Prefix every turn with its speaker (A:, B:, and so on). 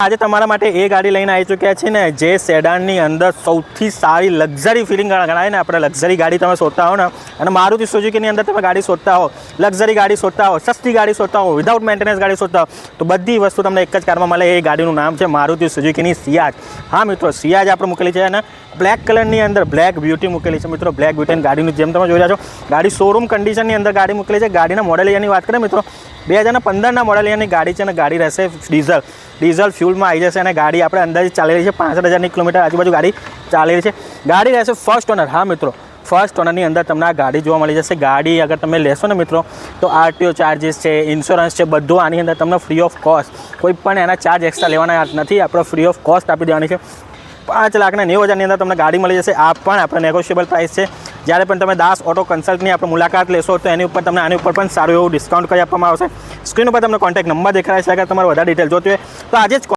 A: આજે તમારા માટે એ ગાડી લઈને આવી ચૂક્યા છે ને જે સેડાનની અંદર સૌથી સારી લક્ઝરી ફિલિંગ ગણાય ને. આપણે લક્ઝરી ગાડી તમે શોધતા હો ને અને મારુતિ સુઝુકીની અંદર તમે ગાડી શોધતા હો, લક્ઝરી ગાડી શોધતા હો, સસ્તી ગાડી શોધતા હો, વિધાઉટ મેન્ટેનન્સ ગાડી શોધતા હો, તો બધી વસ્તુ તમને એક જ કારમાં મળે. એ ગાડીનું નામ છે મારુતિ સુઝુકીની સિયાજ. હા મિત્રો, સિયાજ આપણે મૂકેલી છે અને બ્લેક કલરની અંદર બ્લેક બ્યુટી મૂકેલી છે મિત્રો. બ્લેક બ્યુટી ગાડીનું જેમ તમે જોઈ રહ્યા છો, ગાડી શોરૂમ કન્ડિશનની અંદર ગાડી મૂકેલી છે. ગાડીના મોડલ એરિયાની વાત કરીએ મિત્રો, 2015ના મોડલ એરિયાની ગાડી છે અને ગાડી રહેશે ડીઝલ ફ્યુલમાં આવી જશે અને ગાડી આપણે અંદાજે ચાલી રહી છે 65,000 કિલોમીટર આજુબાજુ ગાડી ચાલી રહી છે. ગાડી રહેશે ફર્સ્ટ ઓનર. હા મિત્રો, ફર્સ્ટ ઓનરની અંદર તમને આ ગાડી જોવા મળી જશે. ગાડી અગર તમે લેશો ને મિત્રો તો RTO ચાર્જીસ છે, ઇન્સ્યોરન્સ છે, બધું આની અંદર તમને ફ્રી ઓફ કોસ્ટ, કોઈ પણ એના ચાર્જ એક્સ્ટ્રા લેવાના નથી. આપણે ફ્રી ઓફ કોસ્ટ આપી દેવાની છે. 5,90,000ની અંદર તમને ગાડી મળી જશે. આ પણ આપણે નેગોશિયેબલ પ્રાઇસ છે. જ્યારે પણ તમે દાસ ઓટો કન્સલ્ટની આપણે મુલાકાત લેશો તો એની ઉપર તમને આની ઉપર પણ સારું એવું ડિસ્કાઉન્ટ કરી આપવામાં આવશે. સ્ક્રીન ઉપર તમને કોન્ટેક્ટ નંબર દેખાય છે. અગર તમારે વધારે ડિટેલ જોતી હોય તો આજે જ